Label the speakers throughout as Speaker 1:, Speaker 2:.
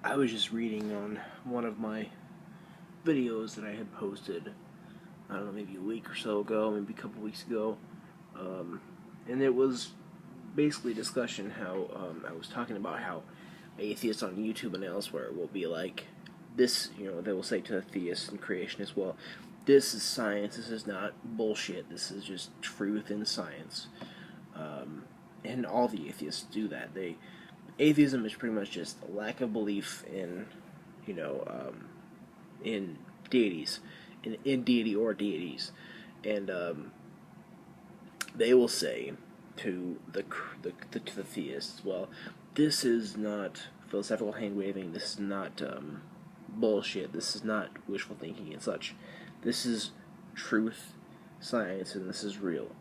Speaker 1: I was just reading on one of my videos that I had posted, I don't know, maybe a week or so ago, maybe a couple weeks ago, and it was basically a discussion how I was talking about how atheists on YouTube and elsewhere will be like, this, they will say to the theists and creationists, well, this is science, this is not bullshit, this is just truth in science. And all the atheists do that. Atheism is pretty much just a lack of belief in, you know, in deities, in deity or deities, and they will say to the theists, well, this is not philosophical hand waving. This is not bullshit. This is not wishful thinking and such. This is truth, science, and this is real.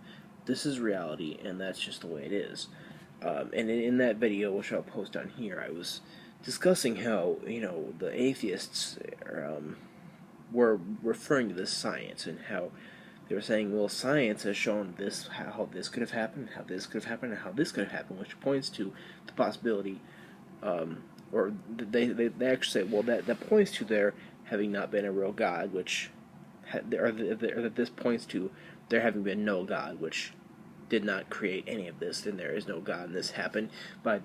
Speaker 1: This is reality, and that's just the way it is. And in that video, which I'll post on here, I was discussing how, the atheists were referring to this science, and how they were saying, well, science has shown this, how this could have happened, how this could have happened, and how this could have happened, which points to the possibility, or they actually say, well, that points to there having not been a real God, which, or that this points to there having been no God, which did not create any of this, then there is no God, and this happened by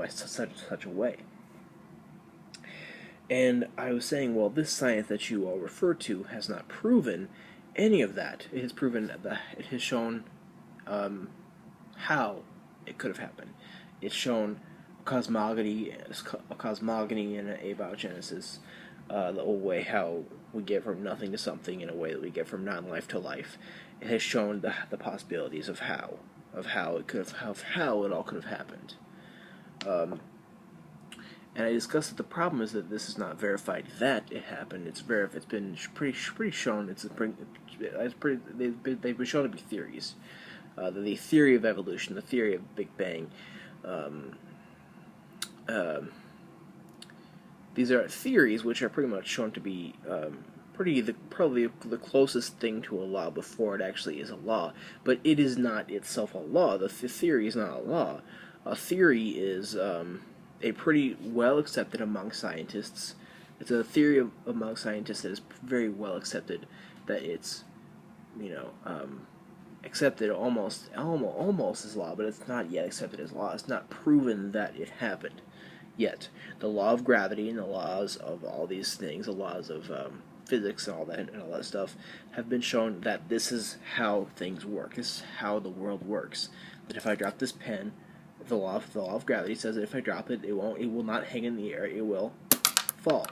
Speaker 1: such a way. And I was saying, well, this science that you all refer to has not proven any of that. It has proven that it has shown how it could have happened. It's shown cosmogony and abiogenesis, the old way how we get from nothing to something in a way that we get from non-life to life. It has shown the possibilities of how it all could have happened. And I discussed that the problem is that this is not verified that it happened. It's been pretty shown. They've been shown to be theories. The theory of evolution, the theory of Big Bang. These are theories which are pretty much shown to be probably the closest thing to a law before it actually is a law. But it is not itself a law. The theory is not a law. A theory is a pretty well accepted among scientists. It's a theory among scientists that is very well accepted. That it's, accepted almost as law, but it's not yet accepted as law. It's not proven that it happened yet. The law of gravity and the laws of all these things, the laws of physics and all that stuff, have been shown that this is how things work. This is how the world works. That if I drop this pen, the law of gravity says that if I drop it, it will not hang in the air. It will fall.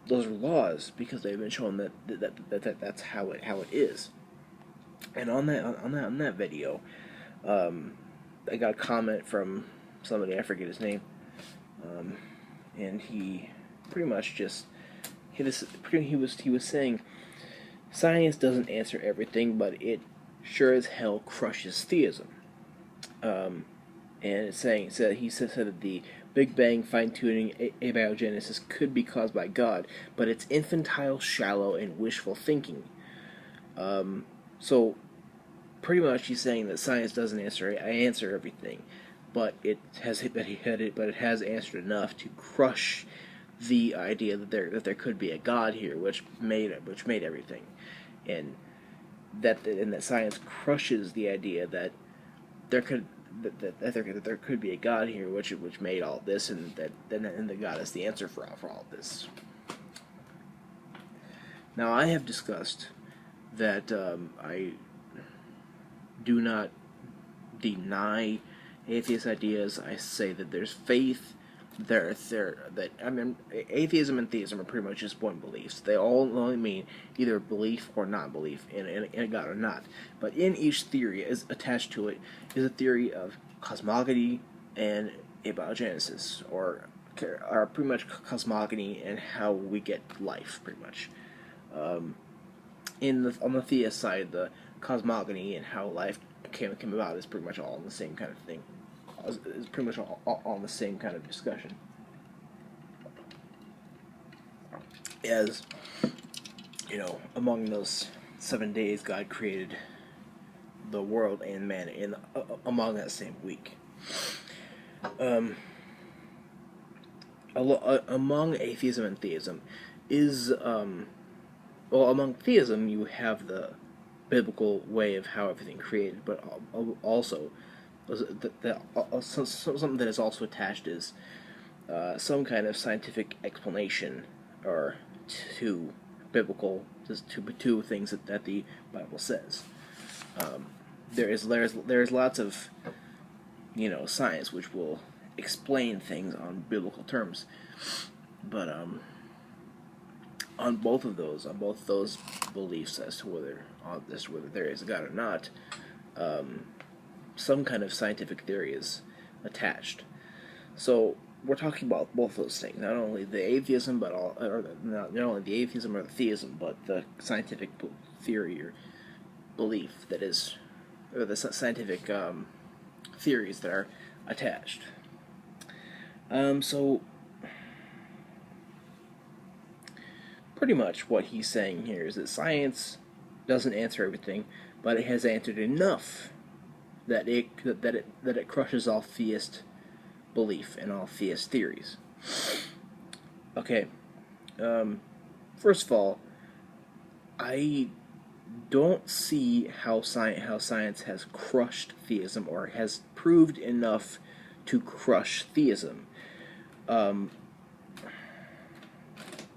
Speaker 1: Those are laws because they've been shown that's how it is. And on that video, I got a comment from somebody, I forget his name, and he pretty much just he was saying science doesn't answer everything, but it sure as hell crushes theism. And he said that the Big Bang fine-tuning abiogenesis could be caused by God, but it's infantile, shallow, and wishful thinking. So pretty much he's saying that science doesn't answer everything, but it has answered enough to crush the idea that there could be a God here, which made everything, and that science crushes the idea that there could be a God here, which made all this, and that God is the answer for all this. Now, I have discussed that I do not deny atheist ideas. I say that there's faith. Atheism and theism are pretty much just one beliefs. They all only mean either belief or non-belief in a God or not. But in each theory, is attached to it, is a theory of cosmogony and abiogenesis, or pretty much cosmogony and how we get life, pretty much. On the theist side, the cosmogony and how life came about is pretty much all in the same kind of thing. Is pretty much all in the same kind of discussion. As among those 7 days, God created the world and man among that same week. among atheism and theism is well, among theism you have the biblical way of how everything created, but also something that is also attached is some kind of scientific explanation or to biblical to things that the Bible says. There's lots of science which will explain things on biblical terms, but on both those beliefs as to whether there is a God or not, some kind of scientific theory is attached. So we're talking about both those things, not only the atheism, but not only the atheism or the theism, but the scientific theory or belief that is, or the scientific theories that are attached. So pretty much what he's saying here is that science doesn't answer everything, but it has answered enough that it crushes all theist belief and all theist theories. Okay, first of all, I don't see how science has crushed theism or has proved enough to crush theism.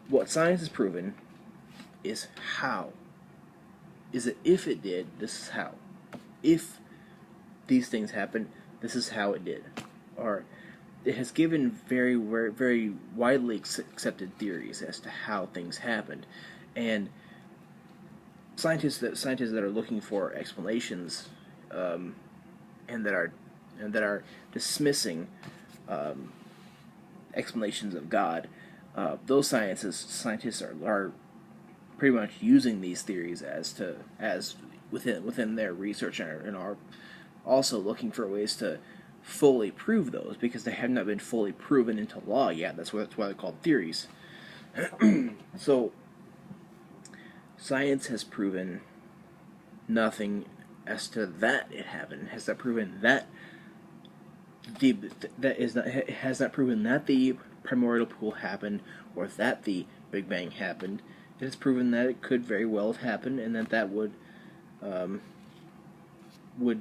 Speaker 1: What science has proven is how. Is that if it did, this is how. If these things happened, this is how it did. Or it has given very, very, very widely accepted theories as to how things happened. And scientists that are looking for explanations and that are dismissing explanations of God, those scientists are pretty much using these theories as within their research and are also looking for ways to fully prove those, because they have not been fully proven into law yet. That's why they're called theories. So science has proven nothing as to that it happened. Has not proven that has not proven that the primordial pool happened or that the Big Bang happened. It has proven that it could very well have happened, and that would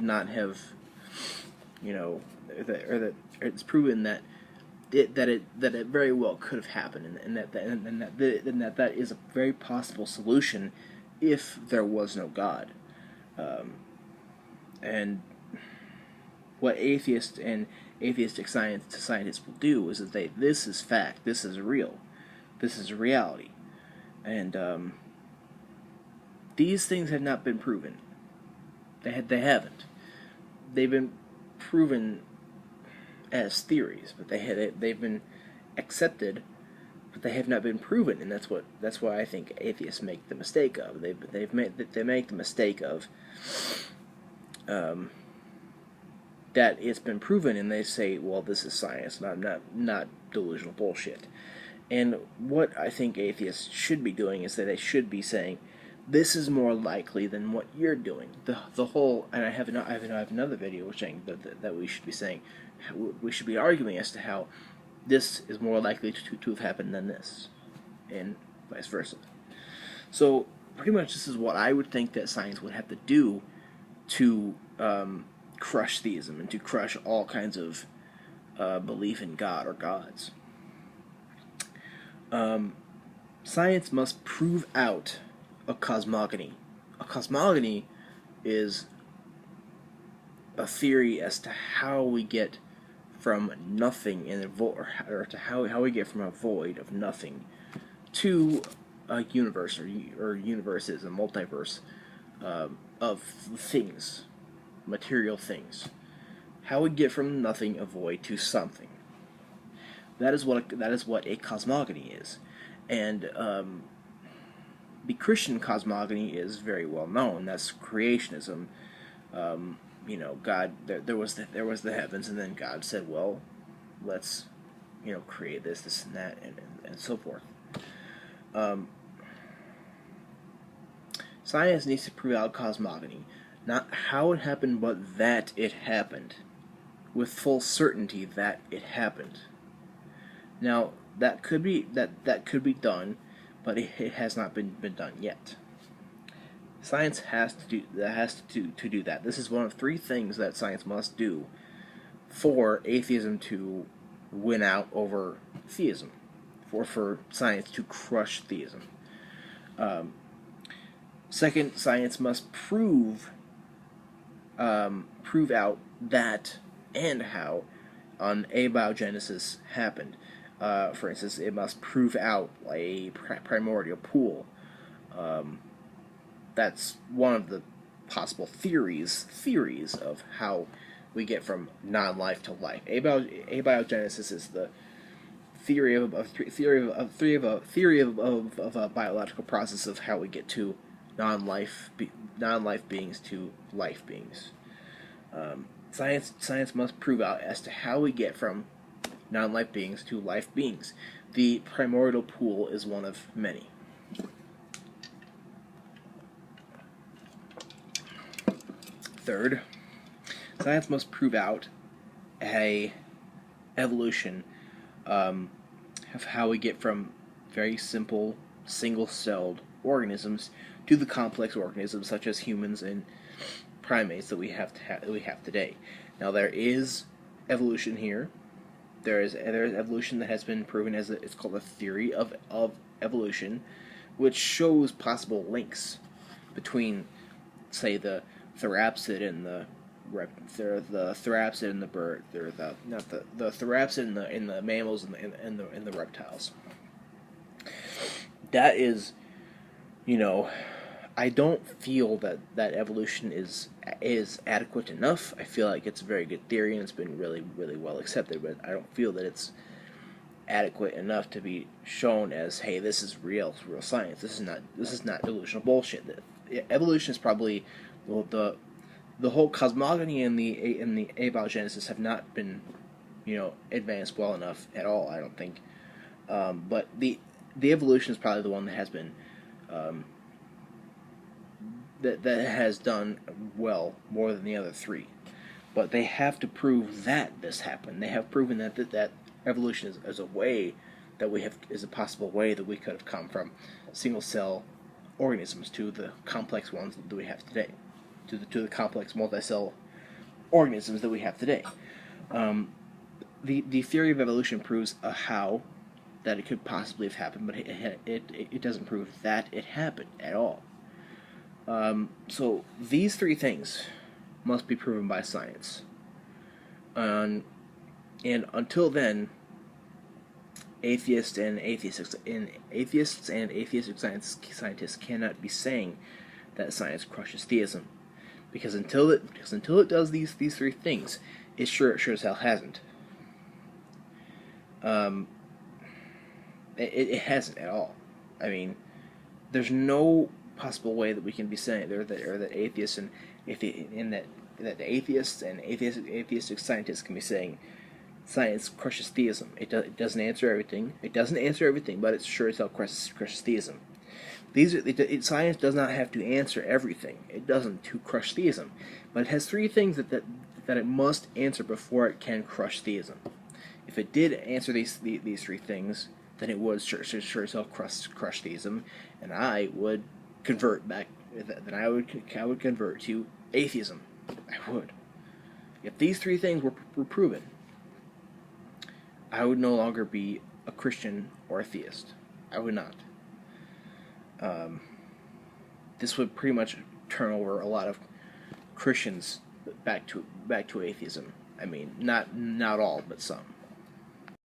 Speaker 1: not have, or that it's proven that it very well could have happened, and that is a very possible solution if there was no God. And what atheists and atheistic scientists will do is that this is fact, this is real, this is reality, and these things have not been proven. They haven't. They've been proven as theories, but they've been accepted, but they have not been proven, and that's why I think atheists make the mistake of. They make the mistake of that it's been proven, and they say, well, this is science, not delusional bullshit. And what I think atheists should be doing is that they should be saying, this is more likely than what you're doing. The whole, and I have another video saying that we should be saying, we should be arguing as to how this is more likely to have happened than this, and vice versa. So pretty much this is what I would think that science would have to do to crush theism and to crush all kinds of belief in God or gods. Science must prove out a cosmogony. A cosmogony is a theory as to how we get from nothing in a void, or to how we get from a void of nothing to a universe, or universes, a multiverse of things, material things. How we get from nothing, a void, to something. That is what a cosmogony is, and the Christian cosmogony is very well known. That's creationism. God, there was the heavens, and then God said, well, let's create this and that, and so forth. Science needs to prove out cosmogony, not how it happened, but that it happened, with full certainty that it happened. Now, that could be done, but it has not been done yet. Science has to do that. This is one of three things that science must do for atheism to win out over theism, for science to crush theism. Second, science must prove out that and how an abiogenesis happened. For instance, it must prove out a primordial pool. That's one of the possible theories of how we get from non-life to life. Abiogenesis is the theory of a biological process of how we get to non-life beings to life beings. Science must prove out as to how we get from non-life beings to life beings. The primordial pool is one of many. Third, science must prove out a evolution of how we get from very simple single-celled organisms to the complex organisms such as humans and primates that we have today. Now there is evolution here. There is evolution that has been proven as it's called a theory of evolution, which shows possible links between, say, the therapsid and the therapsid and the bird. The therapsid in the mammals and the reptiles. That is, I don't feel that evolution is adequate enough. I feel like it's a very good theory and it's been really, really well accepted, but I don't feel that it's adequate enough to be shown as, hey, this is real science. This is not delusional bullshit. Evolution is probably the whole cosmogony and the abiogenesis have not been advanced well enough at all, I don't think. But the evolution is probably the one that has been that has done well more than the other three. But they have to prove that this happened. They have proven that evolution is a way that is a possible way that we could have come from single cell organisms to the complex ones that we have today, to the complex multicell organisms that we have today. The theory of evolution proves a how that it could possibly have happened, but it doesn't prove that it happened at all. So these three things must be proven by science. And until then, atheists and atheistic scientists cannot be saying that science crushes theism, because until it does these three things, it sure as hell hasn't. It hasn't at all. I mean, there's no possible way that we can be saying that atheists and that atheists and atheistic scientists can be saying science crushes theism. It doesn't answer everything. It doesn't answer everything, but it sure as hell crushes theism. Science does not have to answer everything. It doesn't to crush theism, but it has three things that it must answer before it can crush theism. If it did answer these three things, then it would sure as hell crush theism, and I would convert back. Then I would convert to atheism. I would. If these three things were proven, I would no longer be a Christian or a theist. I would not. This would pretty much turn over a lot of Christians back to atheism. I mean, not all, but some.